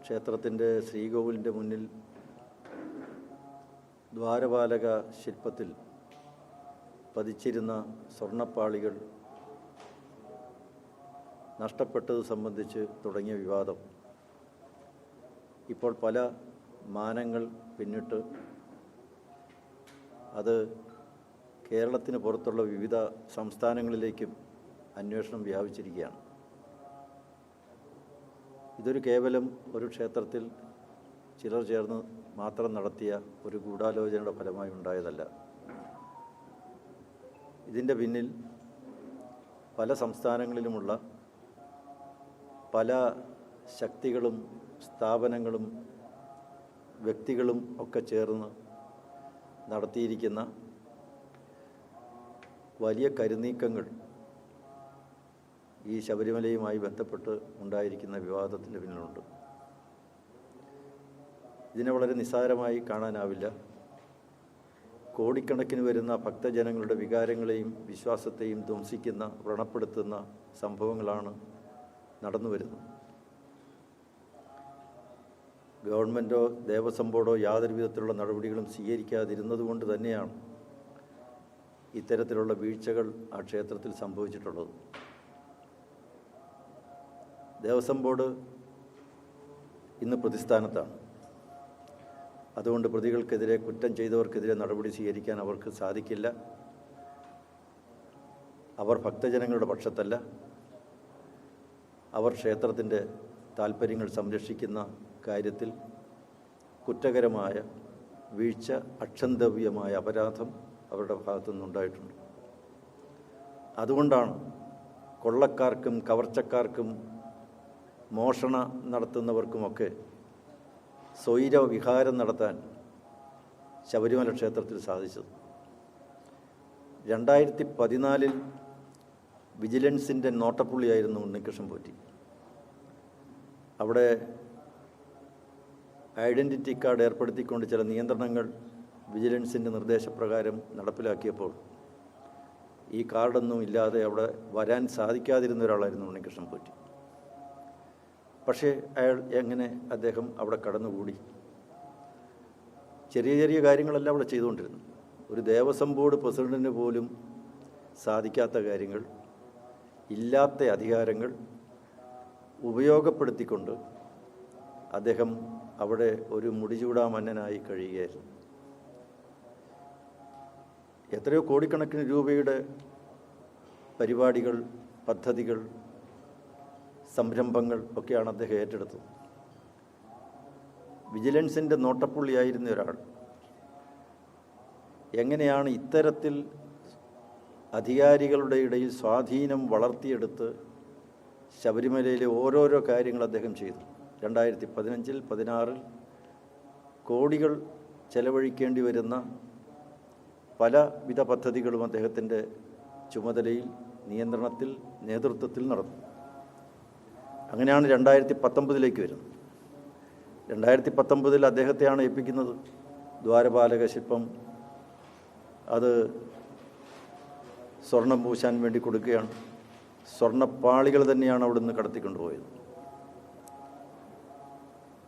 ക്ഷേത്രത്തിൻ്റെ ശ്രീകോവിലിൻ്റെ മുന്നിൽ ദ്വാരപാലക ശില്പത്തിൽ പതിച്ചിരുന്ന സ്വർണ്ണപ്പാളികൾ നഷ്ടപ്പെട്ടത് സംബന്ധിച്ച് തുടങ്ങിയ വിവാദം ഇപ്പോൾ പല മാനങ്ങൾ പിന്നിട്ട് അത് കേരളത്തിന് പുറത്തുള്ള വിവിധ സംസ്ഥാനങ്ങളിലേക്കും അന്വേഷണം വ്യാപിച്ചിരിക്കുകയാണ്. ഇതൊരു കേവലം ഒരു ക്ഷേത്രത്തിൽ ചിലർ ചേർന്ന് മാത്രം നടത്തിയ ഒരു ഗൂഢാലോചനയുടെ ഫലമായി ഉണ്ടായതല്ല. ഇതിൻ്റെ പിന്നിൽ പല സംസ്ഥാനങ്ങളിലുമുള്ള പല ശക്തികളും സ്ഥാപനങ്ങളും വ്യക്തികളും ഒക്കെ ചേർന്ന് നടത്തിയിരിക്കുന്ന വലിയ കരുനീക്കങ്ങൾ ഈ ശബരിമലയുമായി ബന്ധപ്പെട്ട് ഉണ്ടായിരിക്കുന്ന വിവാദത്തിൻ്റെ പിന്നിലുണ്ട്. ഇതിനെ വളരെ നിസ്സാരമായി കാണാനാവില്ല. കോടിക്കണക്കിന് വരുന്ന ഭക്തജനങ്ങളുടെ വികാരങ്ങളെയും വിശ്വാസത്തെയും ധ്വംസിക്കുന്ന, വ്രണപ്പെടുത്തുന്ന സംഭവങ്ങളാണ് നടന്നു വരുന്നത്. ഗവൺമെൻറ്റോ ദേവസ്വം ബോർഡോ യാതൊരു വിധത്തിലുള്ള നടപടികളും സ്വീകരിക്കാതിരുന്നതുകൊണ്ട് തന്നെയാണ് ഇത്തരത്തിലുള്ള വീഴ്ചകൾ ആ ക്ഷേത്രത്തിൽ സംഭവിച്ചിട്ടുള്ളത്. ദേവസ്വം ബോർഡ് ഇന്ന് പ്രതിസ്ഥാനത്താണ്. അതുകൊണ്ട് പ്രതികൾക്കെതിരെ, കുറ്റം ചെയ്തവർക്കെതിരെ നടപടി സ്വീകരിക്കാൻ അവർക്ക് സാധിക്കില്ല. അവർ ഭക്തജനങ്ങളുടെ പക്ഷത്തല്ല. അവർ ക്ഷേത്രത്തിൻ്റെ താൽപ്പര്യങ്ങൾ സംരക്ഷിക്കുന്ന കാര്യത്തിൽ കുറ്റകരമായ വീഴ്ച, അക്ഷന്തവ്യമായ അപരാധം അവരുടെ ഭാഗത്തു നിന്നുണ്ടായിട്ടുണ്ട്. അതുകൊണ്ടാണ് കൊള്ളക്കാർക്കും കവർച്ചക്കാർക്കും മോഷണ നടത്തുന്നവർക്കുമൊക്കെ സ്വൈരവിഹാരം നടത്താൻ ശബരിമല ക്ഷേത്രത്തിൽ സാധിച്ചത്. 2014 വിജിലൻസിൻ്റെ നോട്ടപ്പുള്ളിയായിരുന്നു ഉണ്ണികൃഷ്ണൻ പോറ്റി. അവിടെ ഐഡൻറ്റിറ്റി കാർഡ് ഏർപ്പെടുത്തിക്കൊണ്ട് ചില നിയന്ത്രണങ്ങൾ വിജിലൻസിൻ്റെ നിർദ്ദേശപ്രകാരം നടപ്പിലാക്കിയപ്പോൾ ഈ കാർഡൊന്നും ഇല്ലാതെ അവിടെ വരാൻ സാധിക്കാതിരുന്ന ഒരാളായിരുന്നു ഉണ്ണികൃഷ്ണൻ പോറ്റി. പക്ഷേ അദ്ദേഹം അവിടെ കടന്നുകൂടി? ചെറിയ ചെറിയ കാര്യങ്ങളെല്ലാം അവിടെ ചെയ്തുകൊണ്ടിരുന്നു. ഒരു ദേവസ്വം ബോർഡ് പ്രസിഡന്റിന് പോലും സാധിക്കാത്ത കാര്യങ്ങൾ, ഇല്ലാത്ത അധികാരങ്ങൾ ഉപയോഗപ്പെടുത്തിക്കൊണ്ട് അദ്ദേഹം അവിടെ ഒരു മുടിചൂടാ മന്നനായി കഴിയുകയായിരുന്നു. എത്രയോ കോടിക്കണക്കിന് രൂപയുടെ പരിപാടികൾ, പദ്ധതികൾ, സംരംഭങ്ങൾ ഒക്കെയാണ് അദ്ദേഹം ഏറ്റെടുത്തത്. വിജിലൻസിൻ്റെ നോട്ടപ്പുള്ളിയായിരുന്ന ഒരാൾ എങ്ങനെയാണ് ഇത്തരത്തിൽ അധികാരികളുടെ ഇടയിൽ സ്വാധീനം വളർത്തിയെടുത്ത് ശബരിമലയിലെ ഓരോരോ കാര്യങ്ങൾ അദ്ദേഹം ചെയ്തു? 2015, 2016 കോടികൾ ചെലവഴിക്കേണ്ടി വരുന്ന പലവിധ പദ്ധതികളും അദ്ദേഹത്തിൻ്റെ ചുമതലയിൽ, നിയന്ത്രണത്തിൽ, നേതൃത്വത്തിൽ നടന്നു. അങ്ങനെയാണ് 2019 വരുന്നത്. 2019 അദ്ദേഹത്തെയാണ് ഏൽപ്പിക്കുന്നത്. ദ്വാരപാലക ശില്പം അത് സ്വർണം പൂശാൻ വേണ്ടി കൊടുക്കുകയാണ്. സ്വർണ്ണപ്പാളികൾ തന്നെയാണ് അവിടുന്ന് കടത്തിക്കൊണ്ടുപോയത്.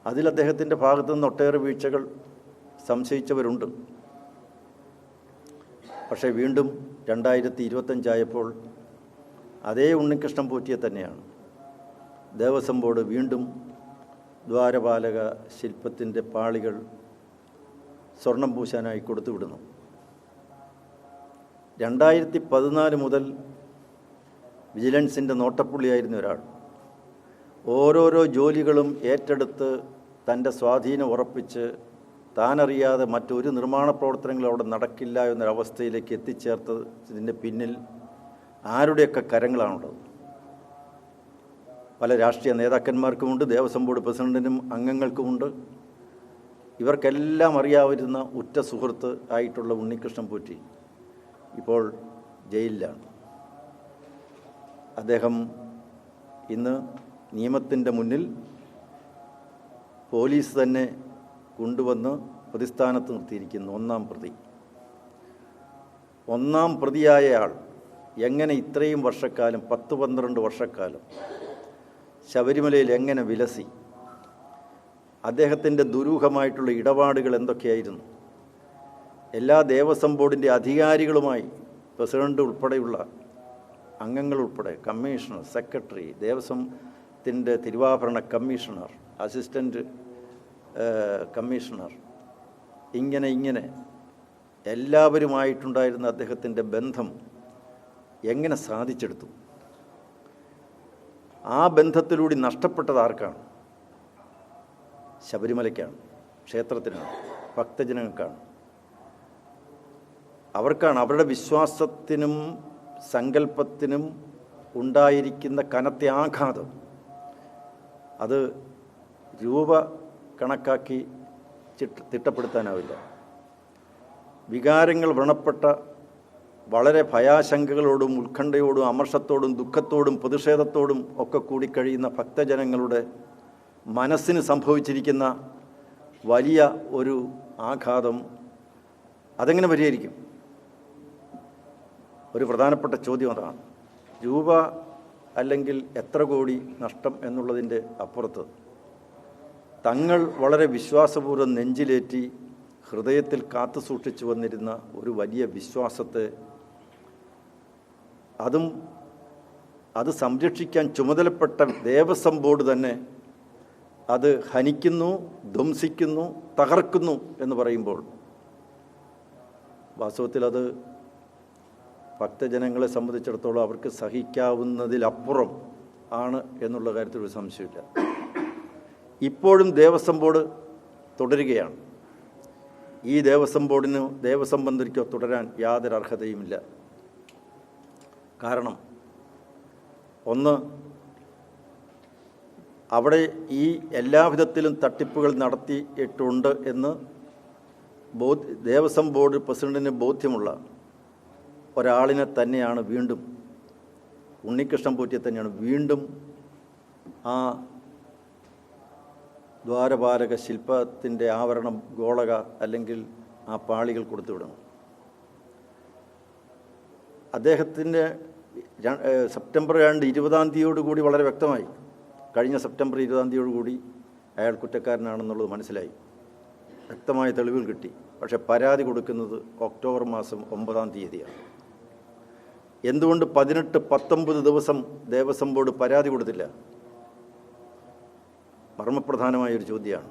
അതിൽ അദ്ദേഹത്തിൻ്റെ ഭാഗത്തു നിന്ന് ഒട്ടേറെ വീഴ്ചകൾ സംശയിച്ചവരുണ്ട്. പക്ഷേ വീണ്ടും 2025 അതേ ഉണ്ണികൃഷ്ണൻ പോറ്റിയെ തന്നെയാണ് ദേവസ്വം ബോർഡ് വീണ്ടും ദ്വാരപാലക ശില്പത്തിൻ്റെ പാളികൾ സ്വർണം പൂശാനായി കൊടുത്തുവിടുന്നു. 2014 മുതൽ വിജിലൻസിൻ്റെ നോട്ടപ്പുള്ളിയായിരുന്ന ഒരാൾ ഓരോരോ ജോലികളും ഏറ്റെടുത്ത് തൻ്റെ സ്വാധീനം ഉറപ്പിച്ച് താനറിയാതെ മറ്റൊരു നിർമ്മാണ പ്രവർത്തനങ്ങളും അവിടെ നടക്കില്ല എന്നൊരവസ്ഥയിലേക്ക് എത്തിച്ചേർത്തതിൻ്റെ പിന്നിൽ ആരുടെയൊക്കെ കരങ്ങളാണുള്ളത്? പല രാഷ്ട്രീയ നേതാക്കന്മാർക്കുമുണ്ട്, ദേവസ്വം ബോർഡ് പ്രസിഡന്റിനും അംഗങ്ങൾക്കുമുണ്ട്. ഇവർക്കെല്ലാം അറിയാവുന്ന ഉറ്റ സുഹൃത്ത് ആയിട്ടുള്ള ഉണ്ണികൃഷ്ണൻ പോറ്റി ഇപ്പോൾ ജയിലിലാണ്. അദ്ദേഹം ഇന്ന് നിയമത്തിൻ്റെ മുന്നിൽ പോലീസ് തന്നെ കൊണ്ടുവന്ന് പ്രതിസ്ഥാനത്ത് നിർത്തിയിരിക്കുന്നു. ഒന്നാം പ്രതിയായ ആൾ എങ്ങനെ ഇത്രയും വർഷക്കാലം, 10-12 വർഷക്കാലം ശബരിമലയിൽ എങ്ങനെ വിലസി? അദ്ദേഹത്തിൻ്റെ ദുരൂഹമായിട്ടുള്ള ഇടപാടുകൾ എന്തൊക്കെയായിരുന്നു? എല്ലാ ദേവസ്വം ബോർഡിൻ്റെ അധികാരികളുമായി പ്രസിഡന്റ് ഉൾപ്പെടെയുള്ള അംഗങ്ങൾ ഉൾപ്പെടെ, കമ്മീഷണർ, സെക്രട്ടറി, ദേവസ്വത്തിൻ്റെ തിരുവാഭരണ കമ്മീഷണർ, അസിസ്റ്റൻ്റ് കമ്മീഷണർ, ഇങ്ങനെ എല്ലാവരുമായിട്ടുണ്ടായിരുന്ന അദ്ദേഹത്തിൻ്റെ ബന്ധം എങ്ങനെ സാധിച്ചെടുത്തു? ആ ബന്ധത്തിലൂടെ നഷ്ടപ്പെട്ടത് ആർക്കാണ്? ശബരിമലയ്ക്കാണ്, ക്ഷേത്രത്തിനാണ്, ഭക്തജനങ്ങൾക്കാണ്. അവർക്കാണ്. അവരുടെ വിശ്വാസത്തിനും സങ്കല്പത്തിനും ഉണ്ടായിരിക്കുന്ന കനത്ത ആഘാതം അത് രൂപ കണക്കാക്കി തിട്ടപ്പെടുത്താനാവില്ല. വികാരങ്ങൾ വ്രണപ്പെട്ട, വളരെ ഭയാശങ്കകളോടും ഉത്കണ്ഠയോടും അമർഷത്തോടും ദുഃഖത്തോടും പ്രതിഷേധത്തോടും ഒക്കെ കൂടിക്കഴിയുന്ന ഭക്തജനങ്ങളുടെ മനസ്സിന് സംഭവിച്ചിരിക്കുന്ന വലിയ ഒരു ആഘാതം അതെങ്ങനെ പരിഹരിക്കും? ഒരു പ്രധാനപ്പെട്ട ചോദ്യം അതാണ്. രൂപ അല്ലെങ്കിൽ എത്ര കോടി നഷ്ടം എന്നുള്ളതിൻ്റെ അപ്പുറത്ത് തങ്ങൾ വളരെ വിശ്വാസപൂർവ്വം നെഞ്ചിലേറ്റി ഹൃദയത്തിൽ കാത്തു സൂക്ഷിച്ചു വന്നിരുന്ന ഒരു വലിയ വിശ്വാസത്തെ അത് സംരക്ഷിക്കാൻ ചുമതലപ്പെട്ട ദേവസ്വം ബോർഡ് തന്നെ അത് ഹനിക്കുന്നു, ധ്വംസിക്കുന്നു, തകർക്കുന്നു എന്ന് പറയുമ്പോൾ വാസ്തവത്തിൽ അത് ഭക്തജനങ്ങളെ സംബന്ധിച്ചിടത്തോളം അവർക്ക് സഹിക്കാവുന്നതിലപ്പുറം ആണ് എന്നുള്ള കാര്യത്തിൽ ഒരു സംശയമില്ല. ഇപ്പോഴും ദേവസ്വം ബോർഡ് തുടരുകയാണ്. ഈ ദേവസ്വം ബോർഡിന്, ദേവസ്വം മന്ത്രിക്കോ തുടരാൻ യാതൊരു അർഹതയുമില്ല. കാരണം ഒന്ന്, അവിടെ ഈ എല്ലാവിധത്തിലും തട്ടിപ്പുകൾ നടത്തിയിട്ടുണ്ട് എന്ന് ദേവസ്വം ബോർഡ് പ്രസിഡന്റിന് ബോധ്യമുള്ള ഒരാളിനെ തന്നെയാണ് വീണ്ടും, ഉണ്ണികൃഷ്ണൻ പോറ്റിയെ തന്നെയാണ് വീണ്ടും ആ ദ്വാരപാലക ശില്പത്തിൻ്റെ ആവരണം, ഗോളക അല്ലെങ്കിൽ ആ പാളികൾ കൊടുത്തുവിടണം. അദ്ദേഹത്തിൻ്റെ സെപ്റ്റംബർ 20 വളരെ വ്യക്തമായി, കഴിഞ്ഞ സെപ്റ്റംബർ 20 അയാൾ കുറ്റക്കാരനാണെന്നുള്ളത് മനസ്സിലായി, വ്യക്തമായ തെളിവുകൾ കിട്ടി. പക്ഷേ പരാതി കൊടുക്കുന്നത് ഒക്ടോബർ മാസം 9 എന്തുകൊണ്ട് 18-19 ദിവസം ദേവസ്വം ബോർഡ് പരാതി കൊടുത്തില്ല? മർമ്മപ്രധാനമായൊരു ചോദ്യമാണ്.